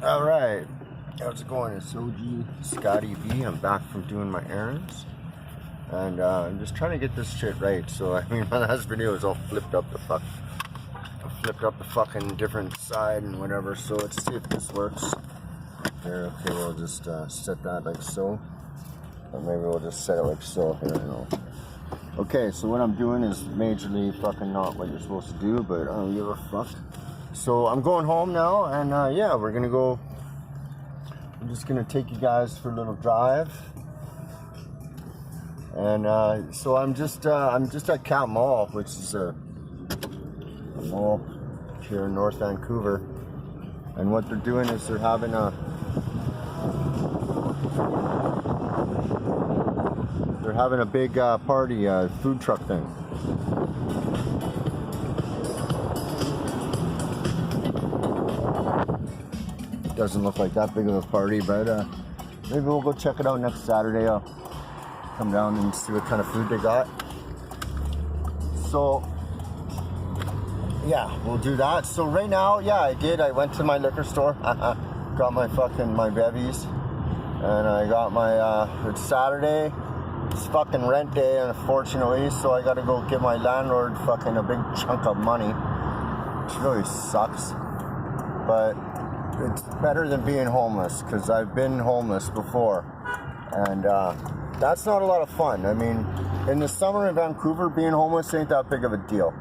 All right, how's it going? It's OG Scotty B. I'm back from doing my errands, and I'm just trying to get this shit right. So I mean, my last video was all flipped up the fucking different side and whatever. So let's see if this works. There, okay, we'll just set that like so, or maybe we'll just set it like so. Here, I know. Okay, so what I'm doing is majorly fucking not what you're supposed to do, but I don't give a fuck. So I'm going home now, and yeah, we're gonna go. I'm just gonna take you guys for a little drive, and so I'm just at Cat Mall, which is a mall here in North Vancouver, and what they're doing is they're having a big party, food truck thing. Doesn't look like that big of a party, but maybe we'll go check it out next Saturday. I'll come down and see what kind of food they got. So yeah, we'll do that. So right now, yeah, I went to my liquor store, got my bevies, and I got my it's Saturday, it's fucking rent day, unfortunately, so I gotta go give my landlord fucking a big chunk of money, which really sucks, but it's better than being homeless, because I've been homeless before, and that's not a lot of fun. I mean, in the summer in Vancouver, being homeless ain't that big of a deal,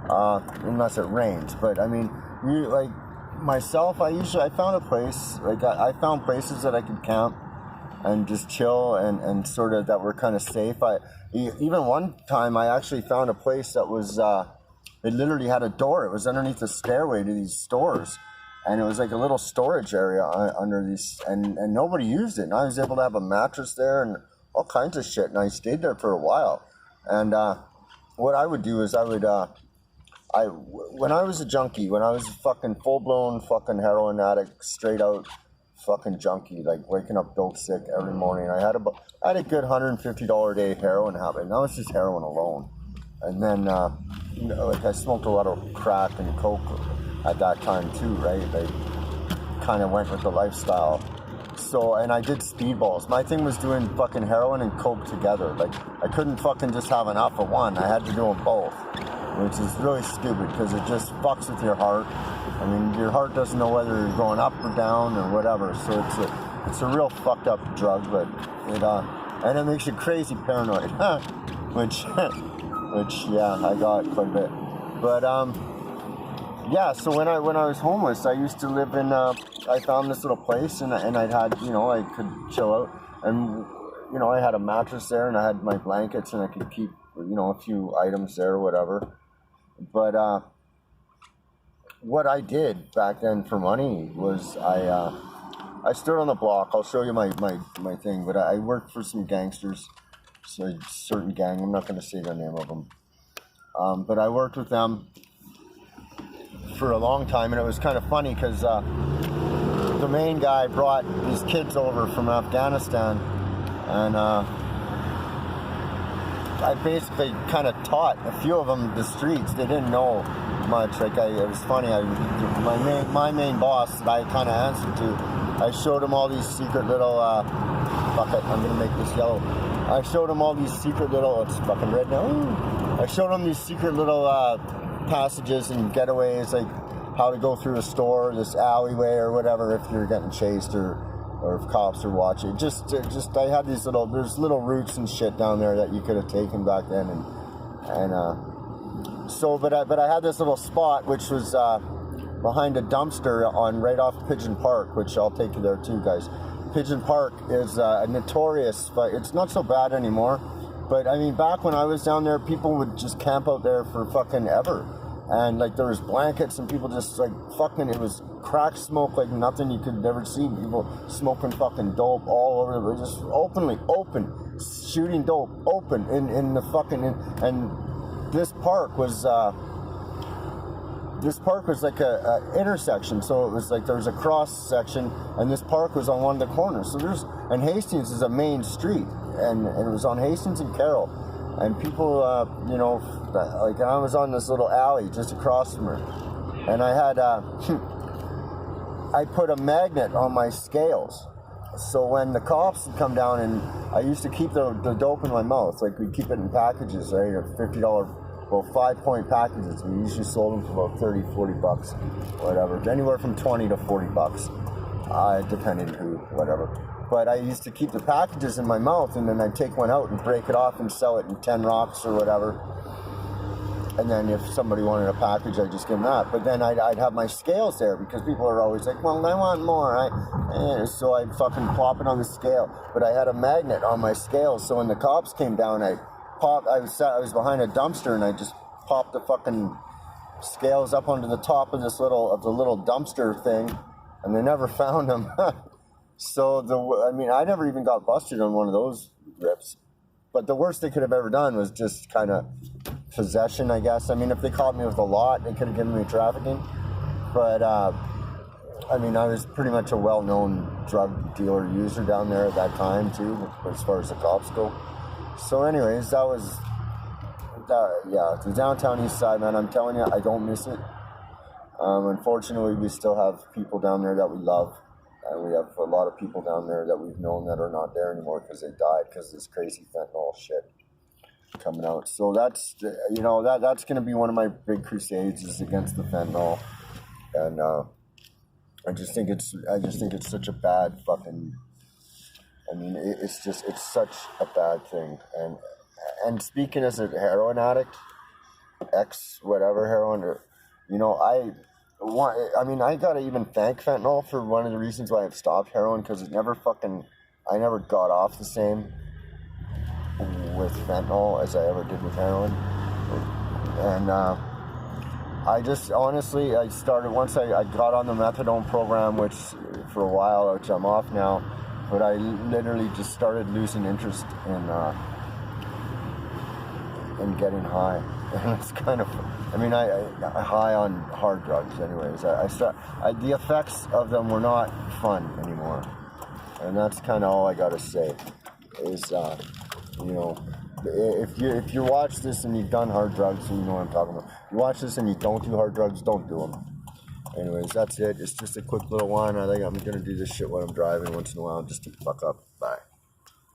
unless it rains. But I mean, like myself, I found a place, like I found places that I could camp and just chill and sort of that were kind of safe. Even one time I actually found a place that was, it literally had a door. It was underneath the stairway to these stores. And it was like a little storage area under these, and nobody used it. And I was able to have a mattress there and all kinds of shit. And I stayed there for a while. And what I would do is when I was a junkie, when I was a fucking full-blown fucking heroin addict, straight out fucking junkie, like waking up dope sick every morning, I had a good $150 a day heroin habit. And that was just heroin alone. And then, like I smoked a lot of crack and coke at that time too, right? Like, kind of went with the lifestyle. So, and I did speedballs. My thing was doing fucking heroin and coke together. Like, I couldn't fucking just have enough of one. I had to do them both, which is really stupid because it just fucks with your heart. I mean, your heart doesn't know whether you're going up or down or whatever. So it's a real fucked up drug, but and it makes you crazy paranoid, which yeah, I got quite a bit. But yeah, so when I was homeless, I used to live in, I found this little place, and I'd had, I could chill out, and, I had a mattress there, and I had my blankets, and I could keep, a few items there or whatever. But what I did back then for money was I stood on the block. I'll show you my thing, but I worked for some gangsters, so a certain gang, I'm not going to say the name of them, but I worked with them for a long time, and it was kind of funny because the main guy brought these kids over from Afghanistan, and I basically kind of taught a few of them the streets. They didn't know much. Like it was funny. My main boss that I kind of answered to, I showed him all these secret little fuck it, I'm gonna make this yellow. I showed him all these secret little, it's fucking red now. I showed him these secret little passages and getaways, like how to go through a store, this alleyway or whatever, if you're getting chased or if cops are watching. Just I had there's little routes and shit down there that you could have taken back then, but I had this little spot which was behind a dumpster right off Pigeon Park, which I'll take you there too, guys. Pigeon Park is notorious, but it's not so bad anymore. But I mean, back when I was down there, people would just camp out there for fucking ever. And like there was blankets and people just like fucking, it was crack smoke like nothing you could never see. People smoking fucking dope all over, just open, shooting dope, open in the fucking, and this park was like a intersection. So it was like there was a cross section, and this park was on one of the corners. So and Hastings is a main street, and it was on Hastings and Carroll. And people, like I was on this little alley just across from her, and I had I put a magnet on my scales. So when the cops would come down, and I used to keep the dope in my mouth, like we'd keep it in packages, right? $50, well, 5-point packages. We usually sold them for about 30, 40 bucks, whatever. Anywhere from 20 to 40 bucks, depending who, whatever. But I used to keep the packages in my mouth, and then I'd take one out and break it off and sell it in 10 rocks or whatever. And then if somebody wanted a package, I'd just give them that. But then I'd have my scales there, because people are always like, well, I want more, right? And so I'd fucking plop it on the scale. But I had a magnet on my scales, so when the cops came down, I was behind a dumpster, and I just popped the fucking scales up onto the top of the little dumpster thing, and they never found them. So I never even got busted on one of those rips. But the worst they could have ever done was just kind of possession, I guess. I mean, if they caught me with a lot, they could have given me trafficking. But, I was pretty much a well-known drug dealer user down there at that time, too, as far as the cops go. So anyways, the downtown east side, man, I'm telling you, I don't miss it. Unfortunately, we still have people down there that we love. And we have a lot of people down there that we've known that are not there anymore because they died because of this crazy fentanyl shit coming out. So that's going to be one of my big crusades, is against the fentanyl. And I just think it's such a bad fucking. It's such a bad thing. And speaking as a heroin addict, heroin, I gotta even thank fentanyl for one of the reasons why I've stopped heroin, because I never got off the same with fentanyl as I ever did with heroin. And I just honestly, I started once I got on the methadone program, which for a while, which I'm off now, but I literally just started losing interest in getting high. And it's kind of, I high on hard drugs anyways. The effects of them were not fun anymore. And that's kind of all I gotta say is, if you watch this and you've done hard drugs, and you know what I'm talking about. If you watch this and you don't do hard drugs, don't do them. Anyways, that's it. It's just a quick little one. I think I'm gonna do this shit while I'm driving once in a while, just to fuck up. Bye.